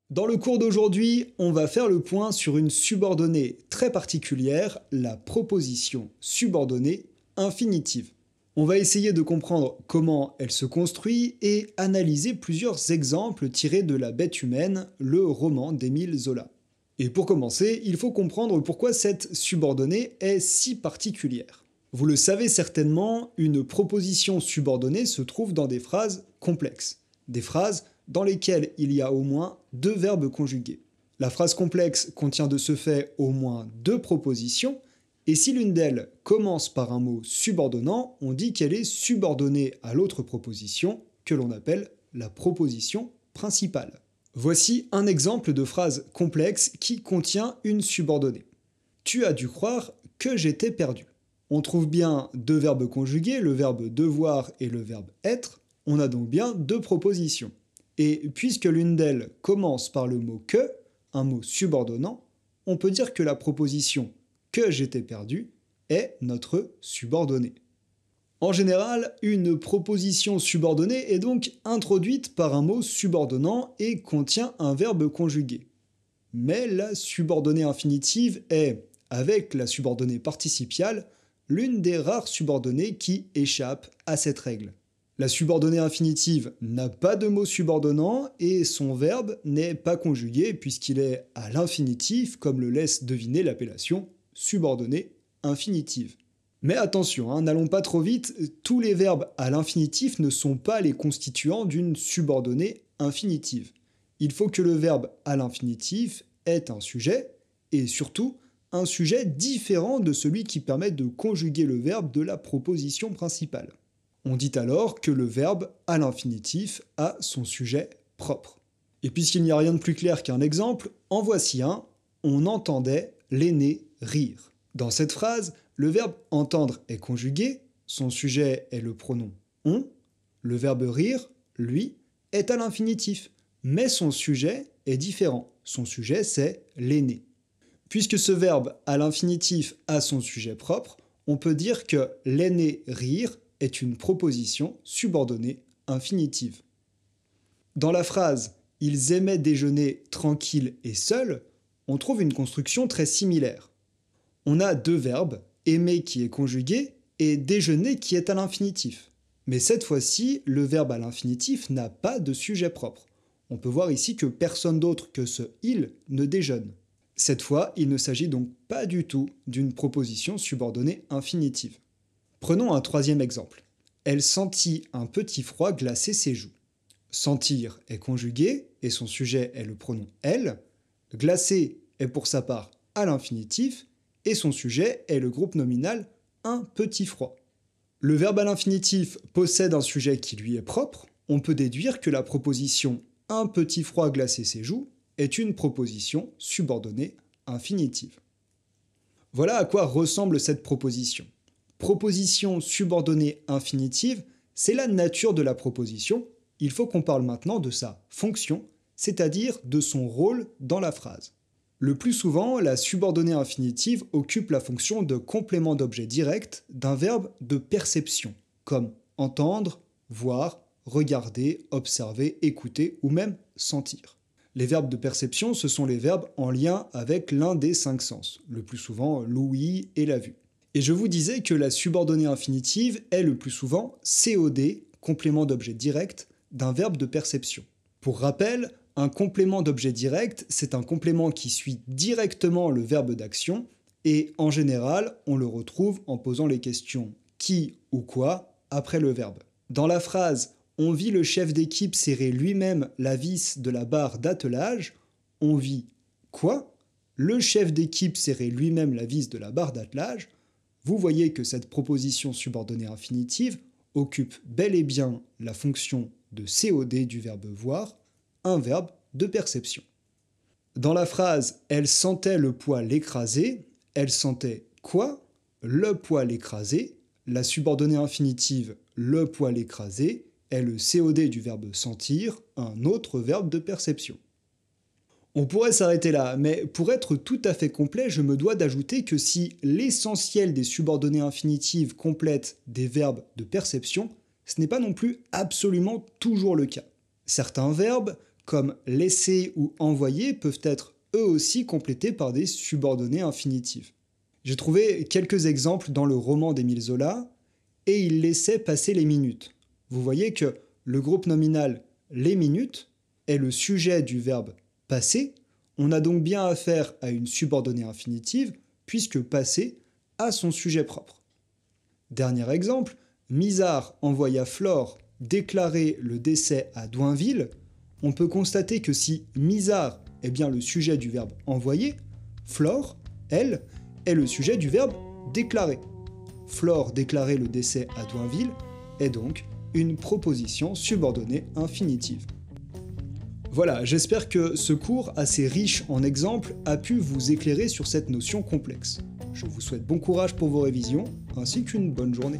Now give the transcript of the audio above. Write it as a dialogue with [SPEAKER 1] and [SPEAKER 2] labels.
[SPEAKER 1] Dans le cours d'aujourd'hui, on va faire le point sur une subordonnée très particulière, la proposition subordonnée infinitive. On va essayer de comprendre comment elle se construit et analyser plusieurs exemples tirés de La Bête humaine, le roman d'Émile Zola. Et pour commencer, il faut comprendre pourquoi cette subordonnée est si particulière. Vous le savez certainement, une proposition subordonnée se trouve dans des phrases complexes. Des phrases dans lesquelles il y a au moins deux verbes conjugués. La phrase complexe contient de ce fait au moins deux propositions, et si l'une d'elles commence par un mot subordonnant, on dit qu'elle est subordonnée à l'autre proposition, que l'on appelle la proposition principale. Voici un exemple de phrase complexe qui contient une subordonnée. Tu as dû croire que j'étais perdu. On trouve bien deux verbes conjugués, le verbe devoir et le verbe être. On a donc bien deux propositions. Et puisque l'une d'elles commence par le mot que, un mot subordonnant, on peut dire que la proposition que j'étais perdu est notre subordonnée. En général, une proposition subordonnée est donc introduite par un mot subordonnant et contient un verbe conjugué. Mais la subordonnée infinitive est, avec la subordonnée participiale, l'une des rares subordonnées qui échappent à cette règle. La subordonnée infinitive n'a pas de mot subordonnant et son verbe n'est pas conjugué puisqu'il est à l'infinitif comme le laisse deviner l'appellation subordonnée infinitive. Mais attention, n'allons pas trop vite, tous les verbes à l'infinitif ne sont pas les constituants d'une subordonnée infinitive. Il faut que le verbe à l'infinitif ait un sujet et surtout un sujet différent de celui qui permet de conjuguer le verbe de la proposition principale. On dit alors que le verbe à l'infinitif a son sujet propre. Et puisqu'il n'y a rien de plus clair qu'un exemple, en voici un. On entendait l'aîné rire. Dans cette phrase, le verbe entendre est conjugué, son sujet est le pronom on, le verbe rire, lui, est à l'infinitif, mais son sujet est différent. Son sujet, c'est l'aîné. Puisque ce verbe à l'infinitif a son sujet propre, on peut dire que l'aîné rire est une proposition subordonnée infinitive. Dans la phrase « Ils aimaient déjeuner tranquille et seuls », on trouve une construction très similaire. On a deux verbes, aimer qui est conjugué et déjeuner qui est à l'infinitif. Mais cette fois-ci, le verbe à l'infinitif n'a pas de sujet propre. On peut voir ici que personne d'autre que ce « il » ne déjeune. Cette fois, il ne s'agit donc pas du tout d'une proposition subordonnée infinitive. Prenons un troisième exemple. Elle sentit un petit froid glacer ses joues. Sentir est conjugué et son sujet est le pronom elle. Glacer est pour sa part à l'infinitif et son sujet est le groupe nominal un petit froid. Le verbe à l'infinitif possède un sujet qui lui est propre. On peut déduire que la proposition un petit froid glacer ses joues est une proposition subordonnée infinitive. Voilà à quoi ressemble cette proposition. Proposition subordonnée infinitive, c'est la nature de la proposition. Il faut qu'on parle maintenant de sa fonction, c'est-à-dire de son rôle dans la phrase. Le plus souvent, la subordonnée infinitive occupe la fonction de complément d'objet direct d'un verbe de perception, comme entendre, voir, regarder, observer, écouter ou même sentir. Les verbes de perception, ce sont les verbes en lien avec l'un des cinq sens, le plus souvent l'ouïe et la vue. Et je vous disais que la subordonnée infinitive est le plus souvent COD, complément d'objet direct, d'un verbe de perception. Pour rappel, un complément d'objet direct, c'est un complément qui suit directement le verbe d'action, et en général, on le retrouve en posant les questions qui ou quoi après le verbe. Dans la phrase « On vit le chef d'équipe serrer lui-même la vis de la barre d'attelage », on vit quoi ? Le chef d'équipe serrer lui-même la vis de la barre d'attelage. Vous voyez que cette proposition subordonnée infinitive occupe bel et bien la fonction de COD du verbe voir, un verbe de perception. Dans la phrase « Elle sentait le poêle écrasé », elle sentait quoi ? Le poêle écrasé. La subordonnée infinitive « le poêle écrasé » est le COD du verbe sentir, un autre verbe de perception. On pourrait s'arrêter là, mais pour être tout à fait complet, je me dois d'ajouter que si l'essentiel des subordonnées infinitives complètent des verbes de perception, ce n'est pas non plus absolument toujours le cas. Certains verbes, comme laisser ou envoyer peuvent être eux aussi complétés par des subordonnées infinitives. J'ai trouvé quelques exemples dans le roman d'Émile Zola, et il laissait passer les minutes. Vous voyez que le groupe nominal « les minutes » est le sujet du verbe « passer ». On a donc bien affaire à une subordonnée infinitive, puisque « passer » a son sujet propre. Dernier exemple, Misard envoya Flore déclarer le décès à Doinville. On peut constater que si Misard est bien le sujet du verbe envoyer, Flore, elle, est le sujet du verbe déclarer. Flore déclarer le décès à Doinville est donc une proposition subordonnée infinitive. Voilà, j'espère que ce cours assez riche en exemples a pu vous éclairer sur cette notion complexe. Je vous souhaite bon courage pour vos révisions, ainsi qu'une bonne journée.